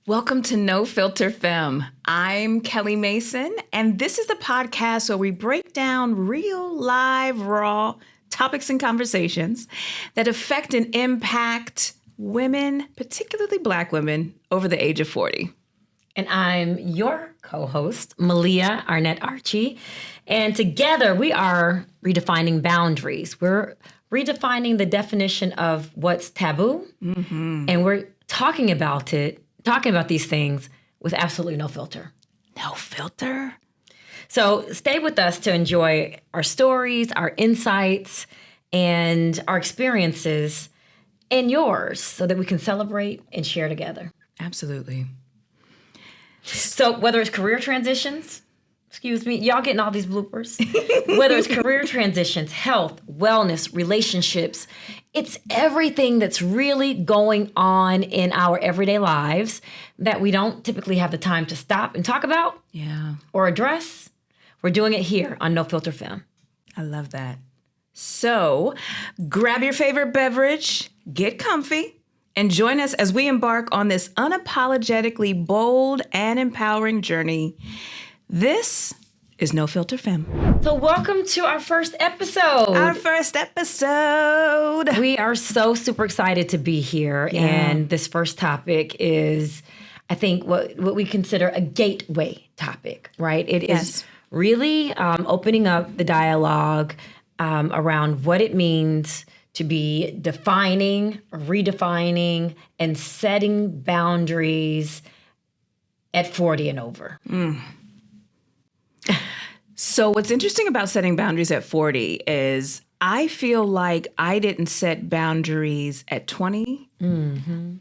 Welcome to No Filter Femme. I'm Kelly Mason, and this is the podcast where we break down real, live, raw topics and conversations that affect and impact women, particularly Black women, over the age of 40. And I'm your co-host, Malia Arnett Archie. And together we are redefining boundaries. We're redefining the definition of what's taboo. And we're talking about these things with absolutely no filter. No filter? So stay with us to enjoy our stories, our insights, and our experiences and yours so that we can celebrate and share together. Absolutely. So whether it's career transitions, y'all getting all these bloopers, whether it's career transitions, health, wellness, relationships, it's everything that's really going on in our everyday lives that we don't typically have the time to stop and talk about or address. We're doing it here on No Filter Femme. I love that. So grab your favorite beverage, get comfy, and join us as we embark on this unapologetically bold and empowering journey. This is No Filter Femme. So welcome to our first episode. We are so super excited to be here. Yeah. And this first topic is, I think, what we consider a gateway topic, right? It is really opening up the dialogue around what it means to be defining, redefining, and setting boundaries at 40 and over. So what's interesting about setting boundaries at 40 is I feel like I didn't set boundaries at 20.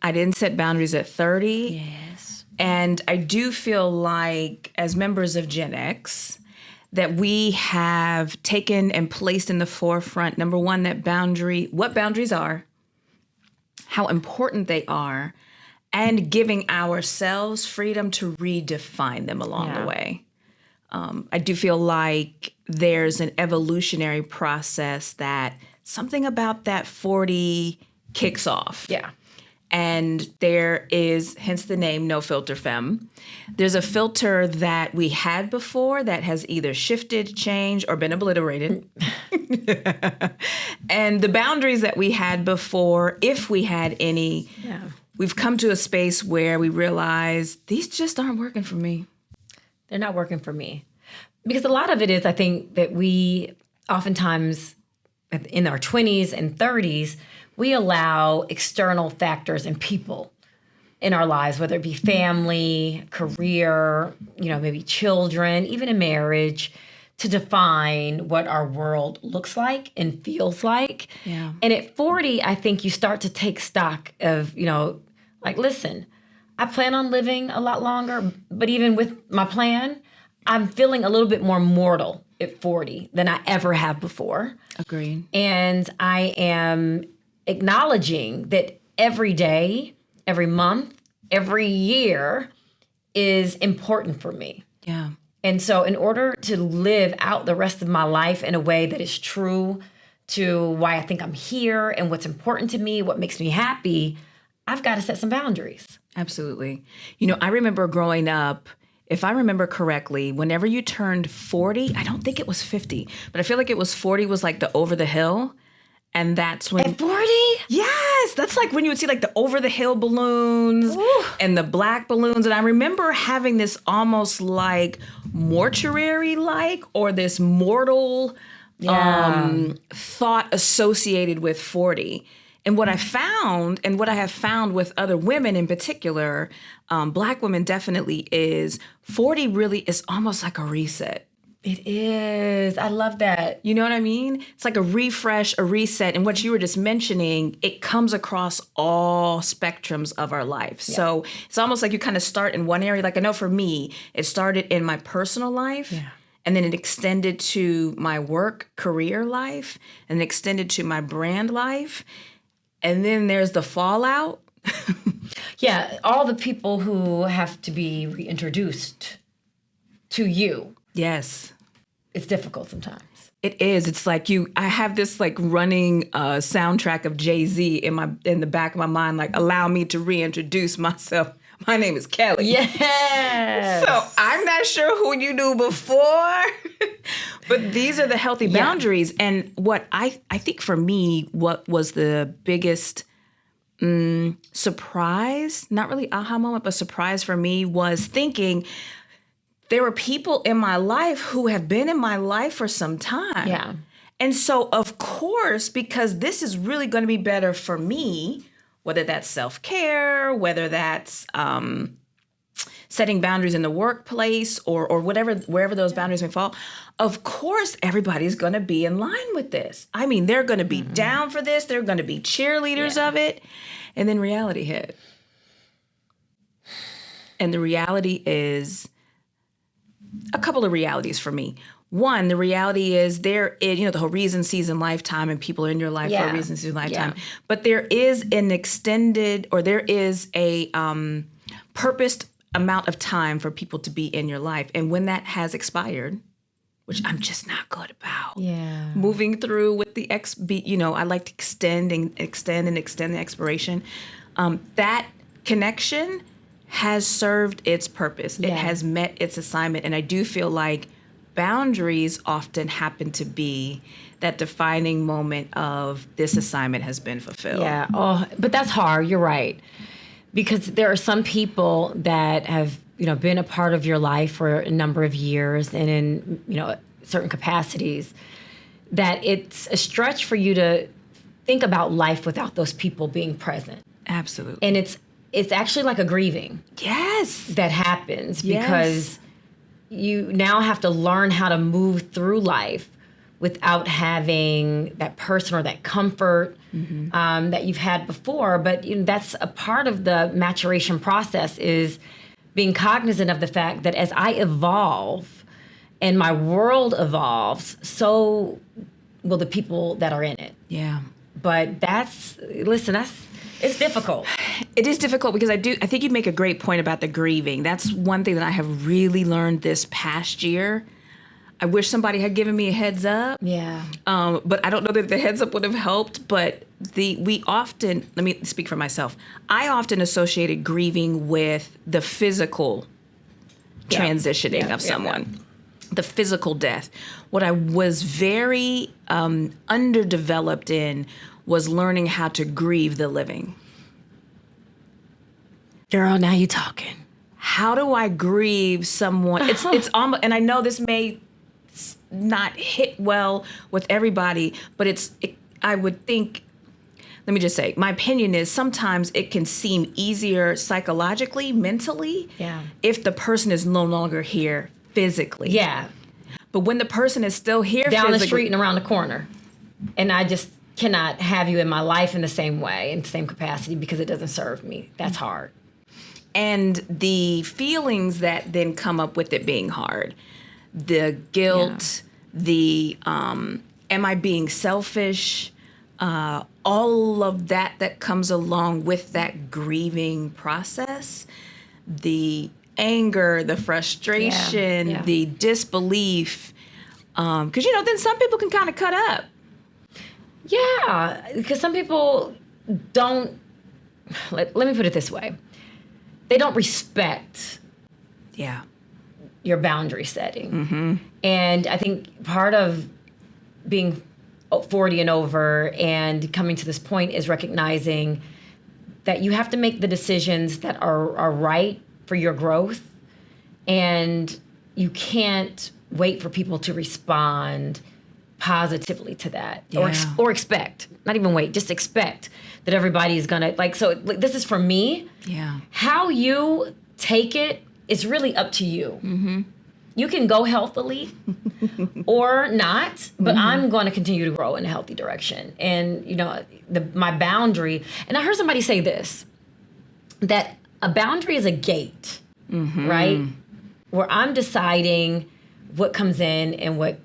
I didn't set boundaries at 30. Yes. And I do feel like as members of Gen X, that we have taken and placed in the forefront, number one, what boundaries are, how important they are, and giving ourselves freedom to redefine them along the way. I do feel like there's an evolutionary process that something about that 40 kicks off. Yeah. And there is, hence the name No Filter Femme. There's a filter that we had before that has either shifted, changed, or been obliterated. And the boundaries that we had before, if we had any, we've come to a space where we realize these just aren't working for me. They're not working for me. Because a lot of it is, I think, that we oftentimes in our 20s and 30s, we allow external factors and people in our lives, whether it be family, career, maybe children, even a marriage, to define what our world looks like and feels like. Yeah. And at 40, I think you start to take stock of, listen, I plan on living a lot longer, but even with my plan, I'm feeling a little bit more mortal at 40 than I ever have before. Agreed. And I am acknowledging that every day, every month, every year is important for me. Yeah. And so in order to live out the rest of my life in a way that is true to why I think I'm here and what's important to me, what makes me happy, I've got to set some boundaries. Absolutely. I remember growing up, if I remember correctly, whenever you turned 40, I don't think it was 50, but I feel like it was 40 was like the over the hill. And that's when... At 40? Yes. That's like when you would see like the over the hill balloons and the black balloons. And I remember having this almost like mortuary-like or this mortal thought associated with 40. And what I found, and what I have found with other women in particular, Black women definitely, is 40 really is almost like a reset. It is. I love that. You know what I mean? It's like a refresh, a reset. And what you were just mentioning, it comes across all spectrums of our life. Yeah. So it's almost like you kind of start in one area. Like I know for me, it started in my personal life. Yeah. And then it extended to my work career life and extended to my brand life. And then there's the fallout. Yeah, all the people who have to be reintroduced to you. Yes. It's difficult sometimes. It is. It's like I have this like running soundtrack of Jay-Z in the back of my mind, like allow me to reintroduce myself My name is Kelly. Yes. So I'm not sure who you knew before, but these are the healthy boundaries. And what I think for me, what was the biggest surprise, not really aha moment, but surprise for me was thinking there were people in my life who have been in my life for some time. Yeah. And so, of course, because this is really going to be better for me, whether that's self-care, whether that's setting boundaries in the workplace or whatever, wherever those boundaries may fall, of course, everybody's going to be in line with this. I mean, they're going to be down for this. They're going to be cheerleaders of it. And then reality hit. And the reality is a couple of realities for me. One, the reality is there is, the whole reason, season, lifetime, and people are in your life for a reason, season, lifetime. Yeah. But there is an extended, or there is a purposed amount of time for people to be in your life. And when that has expired, which I'm just not good about, moving through with the I like to extend the expiration. That connection has served its purpose. It has met its assignment. And I do feel like boundaries often happen to be that defining moment of this assignment has been fulfilled. Yeah. Oh, but that's hard. You're right. Because there are some people that have, been a part of your life for a number of years and in, certain capacities, that it's a stretch for you to think about life without those people being present. Absolutely. And it's actually like a grieving. Yes. That happens because you now have to learn how to move through life without having that person or that comfort that you've had before. But that's a part of the maturation process, is being cognizant of the fact that as I evolve and my world evolves, so will the people that are in it. Yeah. But it's difficult. It is difficult because I think you make a great point about the grieving. That's one thing that I have really learned this past year. I wish somebody had given me a heads up. Yeah. But I don't know that the heads up would have helped. But we often, let me speak for myself. I often associated grieving with the physical transitioning of someone. The physical death. What I was very underdeveloped in was learning how to grieve the living. Girl, now you talking. How do I grieve someone? It's almost, and I know this may not hit well with everybody, but I would think, let me just say, my opinion is sometimes it can seem easier psychologically, mentally, if the person is no longer here physically. Yeah. But when the person is still here down the street and around the corner, and I just cannot have you in my life in the same way, in the same capacity, because it doesn't serve me. That's hard. And the feelings that then come up with it being hard, the guilt, the am I being selfish, all of that comes along with that grieving process, the anger, the frustration, the disbelief, because then some people can kind of cut up. Yeah, because some people don't, let me put it this way. They don't respect your boundary setting. Mm-hmm. And I think part of being 40 and over and coming to this point is recognizing that you have to make the decisions that are right for your growth. And you can't wait for people to respond positively to that, or expect, not even wait, just expect that everybody is gonna this is for me. Yeah. How you take it is really up to you. Mm-hmm. You can go healthily or not, but I'm going to continue to grow in a healthy direction. And my boundary, and I heard somebody say this, that a boundary is a gate, right? Where I'm deciding what comes in and what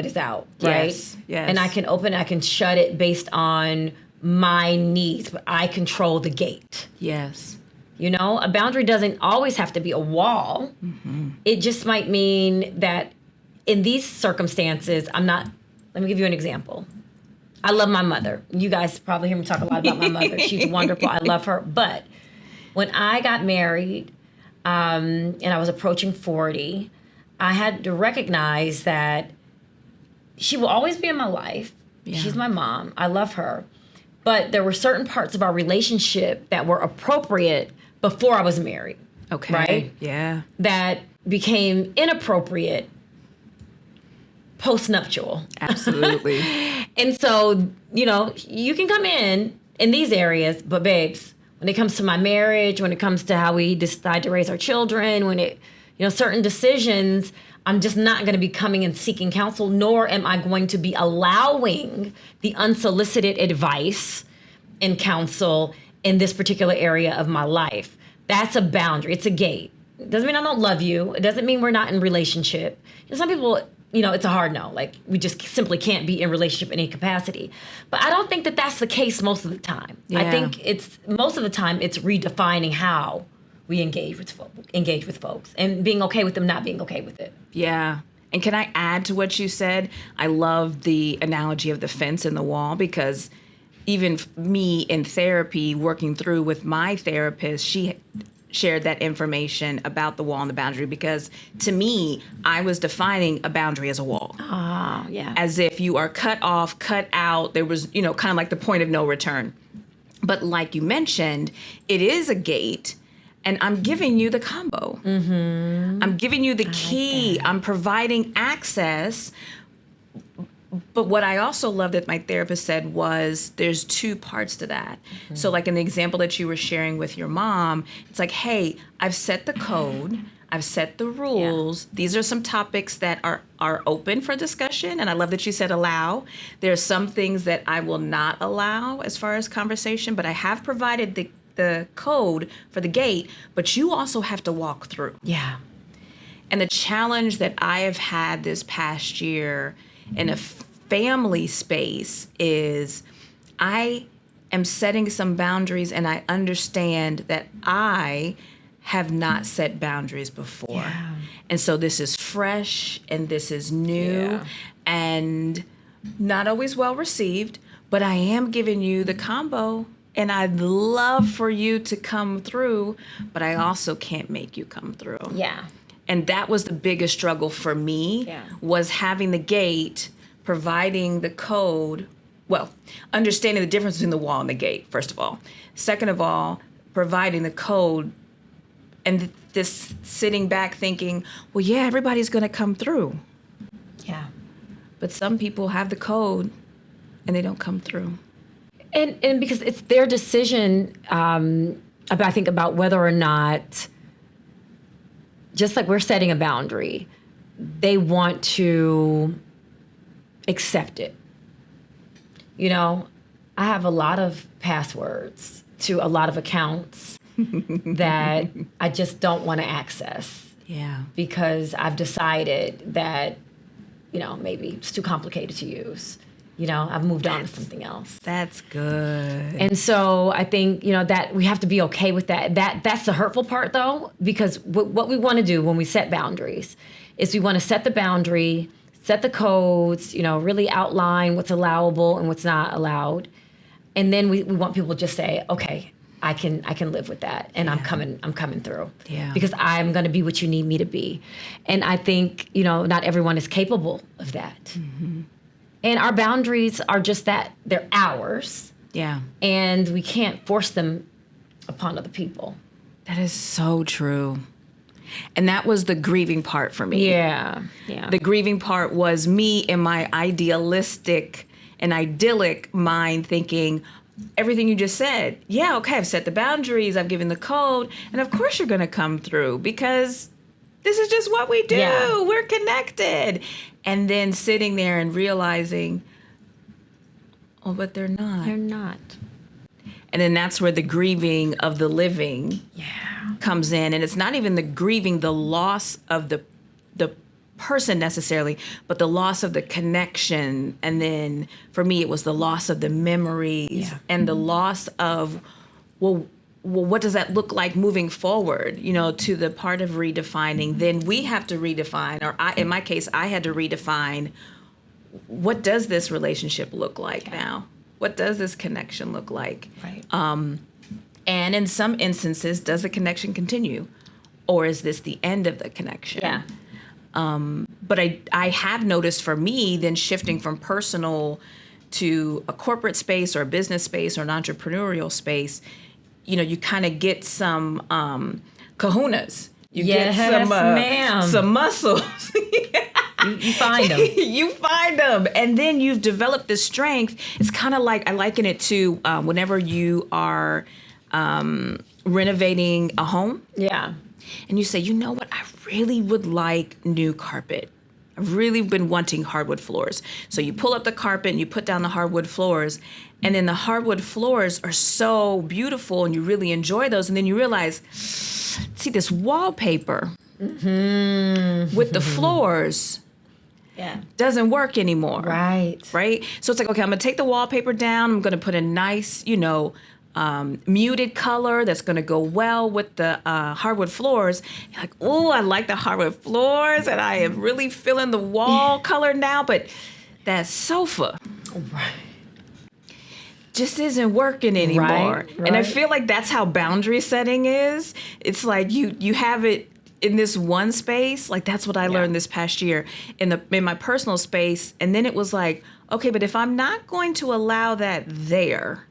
is out, right? Yes. And I can open, I can shut it based on my needs, but I control the gate. Yes. A boundary doesn't always have to be a wall. Mm-hmm. It just might mean that in these circumstances, let me give you an example. I love my mother. You guys probably hear me talk a lot about my mother. She's wonderful. I love her. But When I got married, and I was approaching 40, I had to recognize that she will always be in my life. Yeah. She's my mom. I love her. But there were certain parts of our relationship that were appropriate before I was married. Okay. Right? Yeah. That became inappropriate post-nuptial. Absolutely. And so, you can come in these areas, but babes, when it comes to my marriage, when it comes to how we decide to raise our children, certain decisions, I'm just not going to be coming and seeking counsel, nor am I going to be allowing the unsolicited advice and counsel in this particular area of my life. That's a boundary. It's a gate. It doesn't mean I don't love you. It doesn't mean we're not in relationship. Some people, it's a hard no. Like, we just simply can't be in relationship in any capacity. But I don't think that that's the case most of the time. Yeah. I think most of the time it's redefining how we engage with folks and being okay with them not being okay with it. Yeah. And can I add to what you said? I love the analogy of the fence and the wall, because even me in therapy, working through with my therapist, she shared that information about the wall and the boundary, because to me, I was defining a boundary as a wall. Oh, yeah. As if you are cut off, cut out. There was, kind of like the point of no return. But like you mentioned, it is a gate. And I'm giving you the combo. Mm-hmm. I'm giving you the key. I'm providing access. But what I also love that my therapist said was there's two parts to that. Mm-hmm. So like in the example that you were sharing with your mom, it's like, hey, I've set the code. I've set the rules. Yeah. These are some topics that are open for discussion. And I love that you said allow. There are some things that I will not allow as far as conversation, but I have provided the code for the gate, but you also have to walk through. Yeah. And the challenge that I have had this past year in a family space is I am setting some boundaries, and I understand that I have not set boundaries before. Yeah. And so this is fresh and this is new and not always well received, but I am giving you the combo. And I'd love for you to come through, but I also can't make you come through. Yeah. And that was the biggest struggle for me, was having the gate, providing the code, understanding the difference between the wall and the gate, first of all. Second of all, providing the code, and this sitting back thinking, well, yeah, everybody's going to come through. Yeah. But some people have the code and they don't come through. And because it's their decision, about whether or not, just like we're setting a boundary, they want to accept it. I have a lot of passwords to a lot of accounts that I just don't want to access. Yeah. Because I've decided that, maybe it's too complicated to use. I've moved on to something else. That's good. And so I think, that we have to be okay with that. That's the hurtful part, though, because what we want to do when we set boundaries is we want to set the boundary, set the codes, really outline what's allowable and what's not allowed. And then we want people to just say, okay, I can live with that, and I'm coming through. Yeah. Because I'm going to be what you need me to be. And I think, not everyone is capable of that. Mm-hmm. And our boundaries are just that. They're ours. Yeah. And we can't force them upon other people. That is so true. And that was the grieving part for me. Yeah. Yeah. The grieving part was me in my idealistic and idyllic mind thinking everything you just said. Yeah, okay, I've set the boundaries, I've given the code, and of course you're going to come through because this is just what we do. Yeah. We're connected. And then sitting there and realizing, oh, but they're not. They're not. And then that's where the grieving of the living comes in. And it's not even the grieving, the loss of the person necessarily, but the loss of the connection. And then for me, it was the loss of the memories and the loss of, well, what does that look like moving forward, to the part of redefining? Then we have to redefine, or in my case, I had to redefine, what does this relationship look like now? What does this connection look like? Right. And in some instances, does the connection continue? Or is this the end of the connection? Yeah. But I have noticed for me, then shifting from personal to a corporate space or a business space or an entrepreneurial space, you kind of get some kahunas. You Yes, get ma'am. some muscles. You find them. You find them. And then you've developed this strength. It's kind of like, I liken it to whenever you are renovating a home. Yeah. And you say, you know what? I really would like new carpet. I've really been wanting hardwood floors. So you pull up the carpet and you put down the hardwood floors. And then the hardwood floors are so beautiful and you really enjoy those. And then you realize, see, this wallpaper with the floors doesn't work anymore. Right. Right? So it's like, okay, I'm going to take the wallpaper down. I'm going to put a nice, muted color that's going to go well with the hardwood floors. You're like, oh, I like the hardwood floors, and I am really feeling the wall color now. But that sofa just isn't working anymore. Right. And I feel like that's how boundary setting is. It's like you have it in this one space. Like that's what I learned this past year in my personal space. And then it was like, okay, but if I'm not going to allow that there,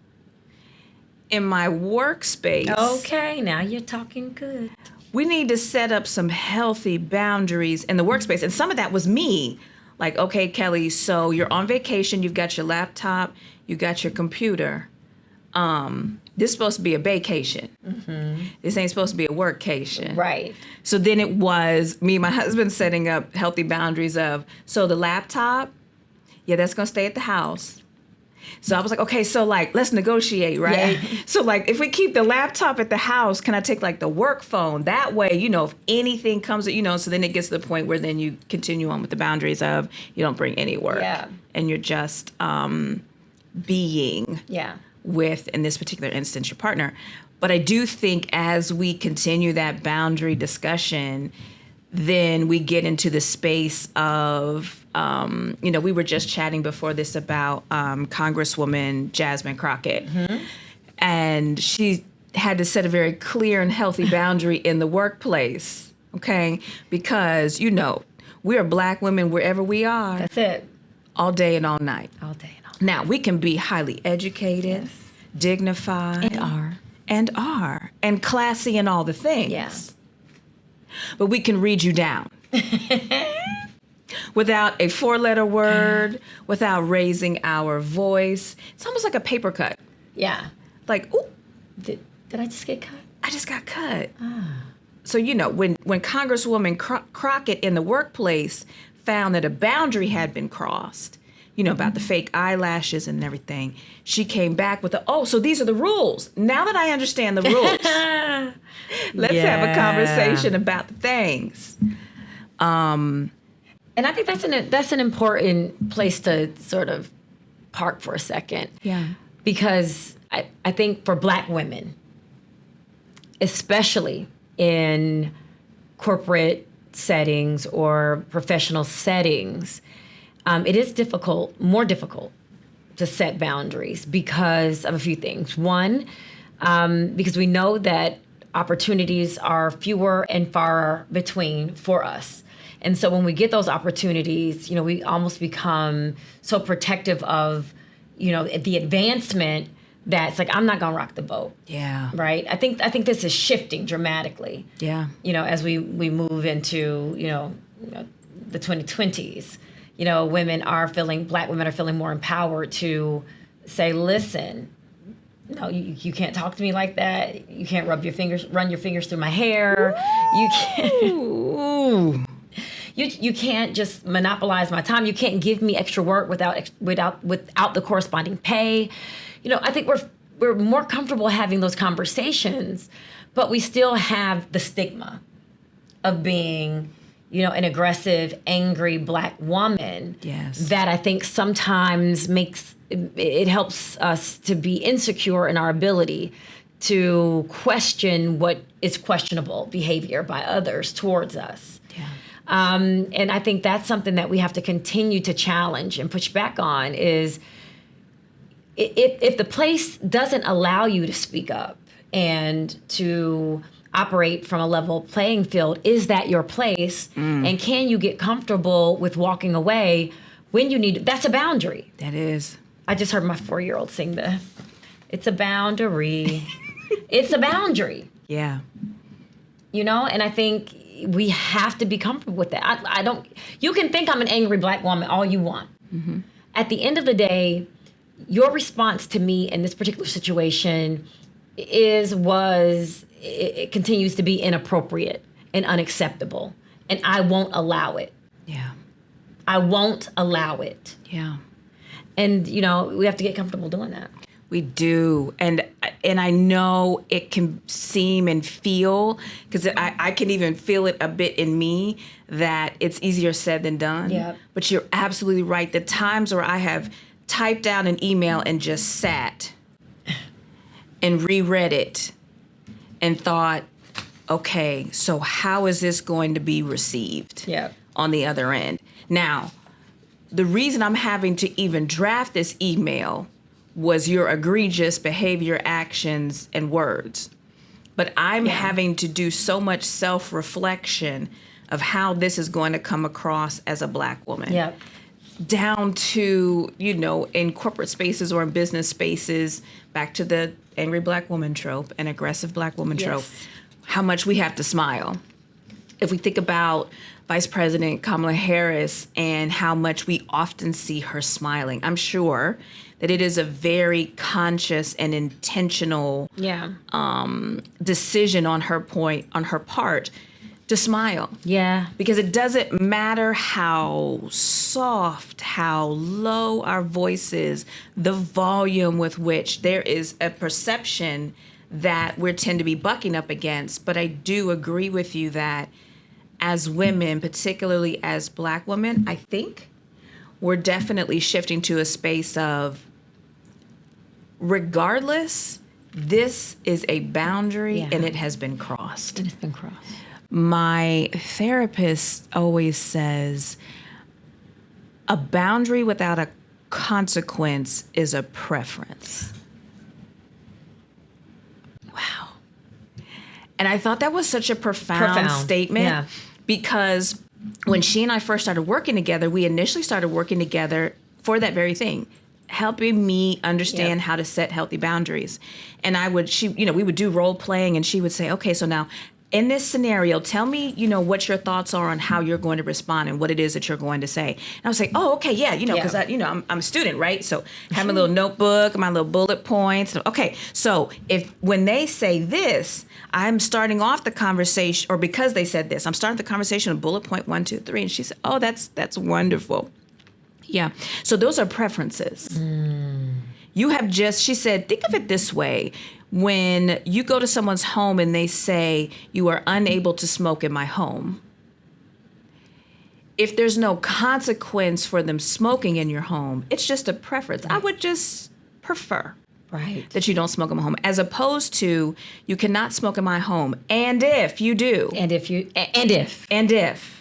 in my workspace. Okay, now you're talking good. We need to set up some healthy boundaries in the workspace. And some of that was me. Like, okay, Kelly, so you're on vacation, you've got your laptop, you got your computer. This is supposed to be a vacation. This ain't supposed to be a workcation. Right. So then it was me and my husband setting up healthy boundaries of, so the laptop, that's gonna stay at the house. So I was like, okay, so like, let's negotiate, right? Yeah. So like, if we keep the laptop at the house, can I take like the work phone? That way, if anything comes, so then it gets to the point where then you continue on with the boundaries of you don't bring any work. Yeah. And you're just being with, in this particular instance, your partner. But I do think as we continue that boundary discussion, then we get into the space of, we were just chatting before this about Congresswoman Jasmine Crockett. And she had to set a very clear and healthy boundary in the workplace, okay? Because, we are Black women wherever we are. That's it. All day and all night. All day and all night. Now, we can be highly educated, dignified. And are. And classy and all the things. Yes. But we can read you down without a four-letter word, without raising our voice. It's almost like a paper cut. Yeah. Like, ooh. Did I just get cut? I just got cut. So, when Congresswoman Crockett in the workplace found that a boundary had been crossed, about the fake eyelashes and everything, she came back with so these are the rules. Now that I understand the rules, let's have a conversation about the things. And I think that's an important place to sort of park for a second. Yeah. Because I think for Black women, especially in corporate settings or professional settings, it is more difficult to set boundaries because of a few things. One, because we know that opportunities are fewer and far between for us. And so when we get those opportunities, we almost become so protective of, the advancement that it's like, I'm not gonna rock the boat. Yeah. Right? I think this is shifting dramatically. Yeah. As we move into, the 2020s. Black women are feeling more empowered to say, listen, no, you can't talk to me like that. You can't run your fingers through my hair. You can't. You can't just monopolize my time. You can't give me extra work without the corresponding pay. I think we're more comfortable having those conversations, but we still have the stigma of being, an aggressive, angry Black woman. Yes. That I think sometimes it helps us to be insecure in our ability to question what is questionable behavior by others towards us. Yeah. And I think that's something that we have to continue to challenge and push back on is if the place doesn't allow you to speak up, and to operate from a level playing field. Is that your place? And can you get comfortable with walking away when you need? That's a boundary. That is. I just heard my 4-year-old sing it's a boundary. It's a boundary. Yeah. You know, and I think we have to be comfortable with that. I don't, you can think I'm an angry Black woman all you want. Mm-hmm. At the end of the day, your response to me in this particular situation it continues to be inappropriate and unacceptable. And I won't allow it. Yeah. I won't allow it. Yeah. And, you know, we have to get comfortable doing that. We do. And I know it can seem and feel, because I can even feel it a bit in me, that it's easier said than done. Yep. But you're absolutely right. The times where I have typed out an email and just sat and reread it and thought, okay, so how is this going to be received on the other end? Now, the reason I'm having to even draft this email was your egregious behavior, actions, and words. But I'm having to do so much self-reflection of how this is going to come across as a Black woman. Yep. Down to, you know, in corporate spaces or in business spaces, back to the angry Black woman trope and aggressive Black woman trope, how much we have to smile. If we think about Vice President Kamala Harris and how much we often see her smiling, I'm sure that it is a very conscious and intentional decision on her part to smile. Yeah. Because it doesn't matter how soft, how low our voice is, the volume with which there is a perception that we tend to be bucking up against. But I do agree with you that as women, particularly as Black women, I think we're definitely shifting to a space of, regardless, this is a boundary and it has been crossed. It has been crossed. My therapist always says, a boundary without a consequence is a preference. Wow. And I thought that was such a profound statement because when she and I first started working together, we initially started working together for that very thing, helping me understand how to set healthy boundaries. And we would do role playing, and she would say, okay, so now in this scenario, tell me, what your thoughts are on how you're going to respond and what it is that you're going to say. And I was like, oh, okay, because I'm a student, right? So I have my little notebook, my little bullet points. Okay, so when they say this, I'm starting off the conversation, or because they said this, I'm starting the conversation with bullet point 1, 2, 3. And she said, oh, that's wonderful. Yeah. So those are preferences. She said, think of it this way. When you go to someone's home and they say, you are unable to smoke in my home, if there's no consequence for them smoking in your home, it's just a preference. Right. I would just prefer that you don't smoke in my home, as opposed to, you cannot smoke in my home. And if you do. And if.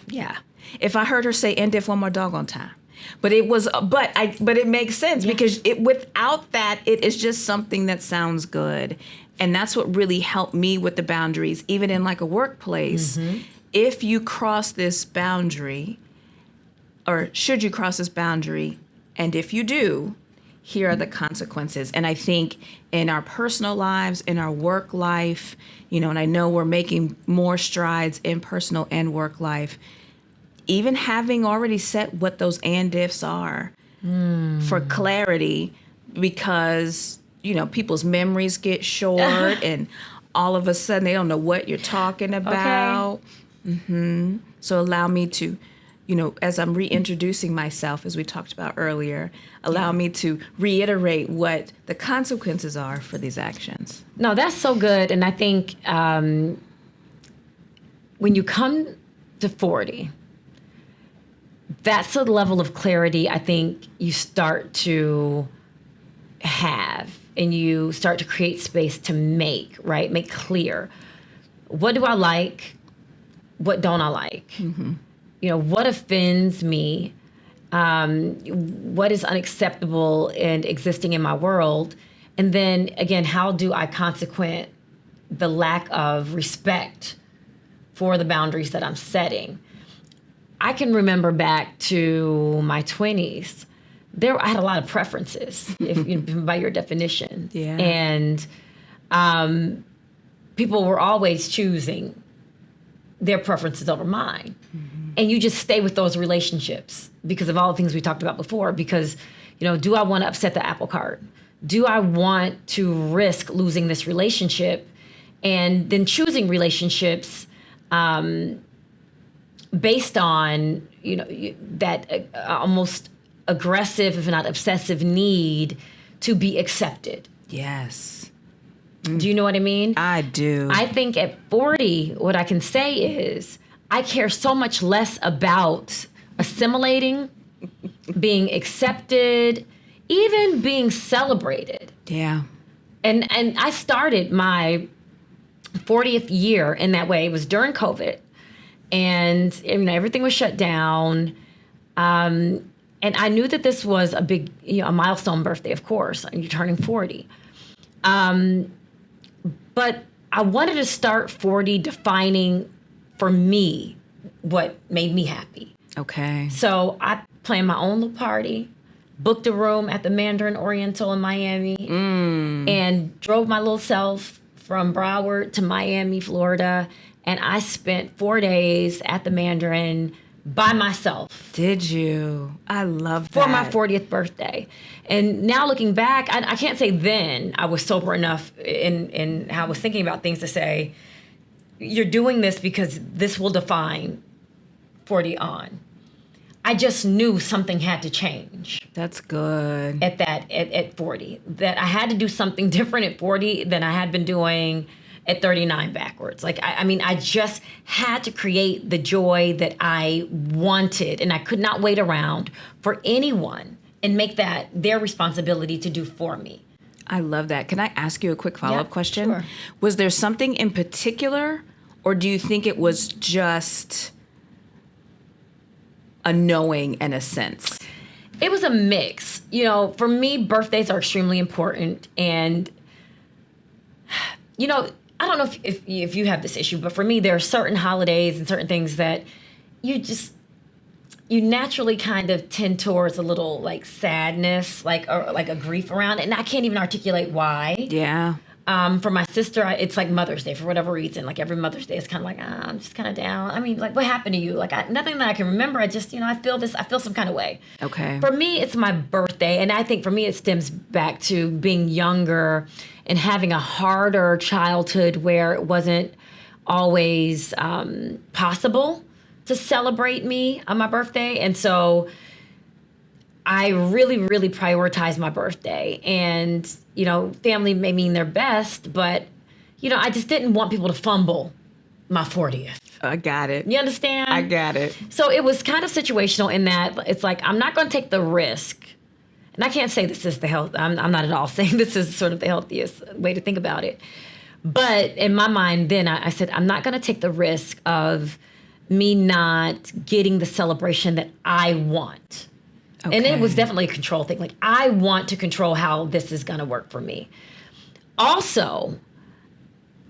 Yeah. If I heard her say, and if one more doggone time. But it makes sense because without that, it is just something that sounds good. And that's what really helped me with the boundaries, even in like a workplace. Mm-hmm. If you cross this boundary, or should you cross this boundary, and if you do, here are the consequences. And I think in our personal lives, in our work life, and I know we're making more strides in personal and work life, even having already set what those and ifs are for clarity, because, people's memories get short and all of a sudden they don't know what you're talking about. Okay. Mm-hmm. So allow me to, as I'm reintroducing myself, as we talked about earlier, allow me to reiterate what the consequences are for these actions. No, that's so good. And I think when you come to 40, that's the level of clarity I think you start to have, and you start to create space to make clear. What do I like? What don't I like? Mm-hmm. What offends me? What is unacceptable and existing in my world? And then again, how do I consequent the lack of respect for the boundaries that I'm setting. I can remember back to my 20s, I had a lot of preferences, by your definition. Yeah. And people were always choosing their preferences over mine. Mm-hmm. And you just stay with those relationships because of all the things we talked about before. Because, do I want to upset the apple cart? Do I want to risk losing this relationship? And then choosing relationships based on, that almost aggressive, if not obsessive need to be accepted. Yes. Do you know what I mean? I do. I think at 40, what I can say is I care so much less about assimilating, being accepted, even being celebrated. Yeah. And I started my 40th year in that way. It was during COVID. And everything was shut down. And I knew that this was a big, a milestone birthday, of course. You're turning 40. But I wanted to start 40 defining for me what made me happy. Okay. So I planned my own little party, booked a room at the Mandarin Oriental in Miami, and drove my little self from Broward to Miami, Florida. And I spent 4 days at the Mandarin by myself. Did you? I love that. For my 40th birthday. And now looking back, I can't say then I was sober enough in how I was thinking about things to say, you're doing this because this will define 40 on. I just knew something had to change. That's good. At 40. That I had to do something different at 40 than I had been doing at 39 backwards. I just had to create the joy that I wanted, and I could not wait around for anyone and make that their responsibility to do for me. I love that. Can I ask you a quick follow-up question? Sure. Was there something in particular, or do you think it was just a knowing and a sense? It was a mix. For me, birthdays are extremely important, and I don't know if you have this issue, but for me, there are certain holidays and certain things that you naturally kind of tend towards a little like sadness, or like a grief around it. And I can't even articulate why. Yeah. For my sister, it's like Mother's Day for whatever reason. Like every Mother's Day is kind of like, I'm just kind of down. I mean, like what happened to you? Like nothing that I can remember. I just, I feel some kind of way. Okay. For me, it's my birthday. And I think for me, it stems back to being younger and having a harder childhood where it wasn't always possible to celebrate me on my birthday. And so I really, really prioritize my birthday. And, family may mean their best, but, I just didn't want people to fumble my 40th. I got it. You understand? I got it. So it was kind of situational in that it's like, I'm not going to take the risk. And I can't say this is the health. I'm not at all saying this is sort of the healthiest way to think about it. But in my mind, then I said, I'm not going to take the risk of me not getting the celebration that I want. Okay. And it was definitely a control thing. Like, I want to control how this is going to work for me. Also,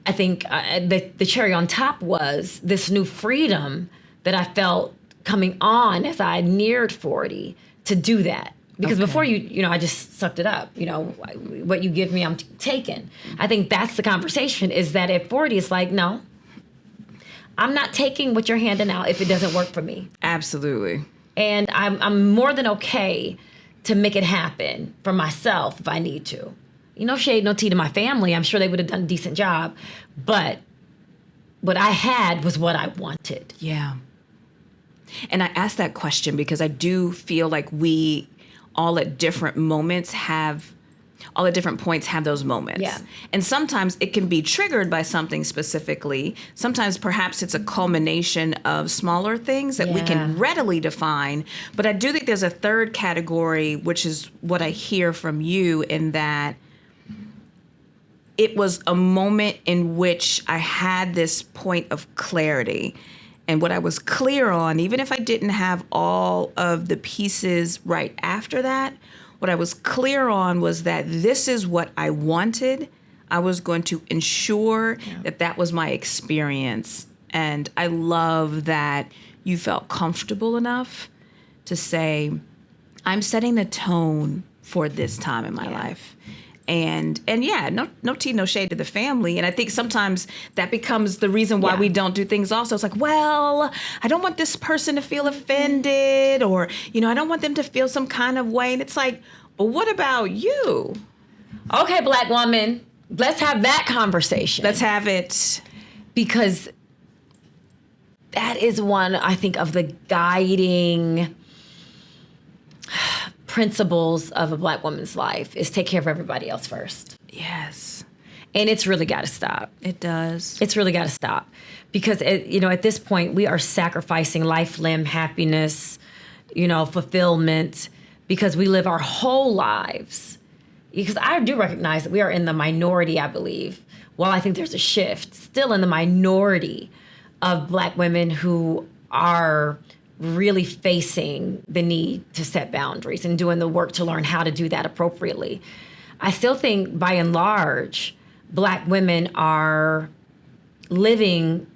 I think the cherry on top was this new freedom that I felt coming on as I neared 40 to do that. Because before I just sucked it up. What you give me, I'm taking. I think that's the conversation, is that at 40, it's like, no, I'm not taking what you're handing out if it doesn't work for me. Absolutely. And I'm more than okay to make it happen for myself if I need to. Shade no tea to my family. I'm sure they would have done a decent job. But what I had was what I wanted. Yeah. And I asked that question because I do feel like we all at different moments all at different points have those moments. Yeah. And sometimes it can be triggered by something specifically. Sometimes perhaps it's a culmination of smaller things that we can readily define. But I do think there's a third category, which is what I hear from you, in that it was a moment in which I had this point of clarity. And what I was clear on, even if I didn't have all of the pieces right after that, what I was clear on was that this is what I wanted. I was going to ensure that that was my experience. And I love that you felt comfortable enough to say, I'm setting the tone for this time in my life. And yeah, no tea, no shade to the family. And I think sometimes that becomes the reason why we don't do things also. It's like, well, I don't want this person to feel offended, or, I don't want them to feel some kind of way. And it's like, but what about you? Okay, Black woman, let's have that conversation. Let's have it. Because that is one, I think, of the guiding principles of a Black woman's life is take care of everybody else first. Yes. And it's really got to stop. It does. It's really got to stop. Because, at this point, we are sacrificing life, limb, happiness, fulfillment, because we live our whole lives. Because I do recognize that we are in the minority, I believe. While I think there's a shift, still in the minority of Black women who are really facing the need to set boundaries and doing the work to learn how to do that appropriately. I still think, by and large, Black women are living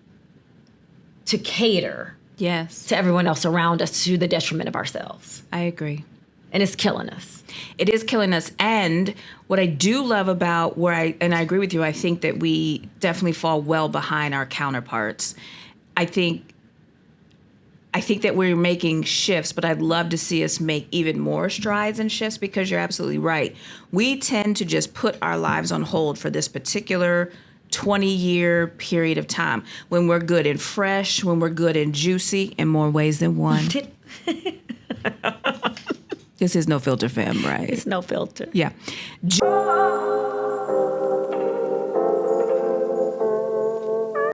to cater to everyone else around us to the detriment of ourselves. I agree. And it's killing us. It is killing us. And what I do love about and I agree with you, I think that we definitely fall well behind our counterparts. I think that we're making shifts, but I'd love to see us make even more strides and shifts, because you're absolutely right. We tend to just put our lives on hold for this particular 20-year period of time when we're good and fresh, when we're good and juicy in more ways than one. This is No Filter, fam, right? It's No Filter. Yeah.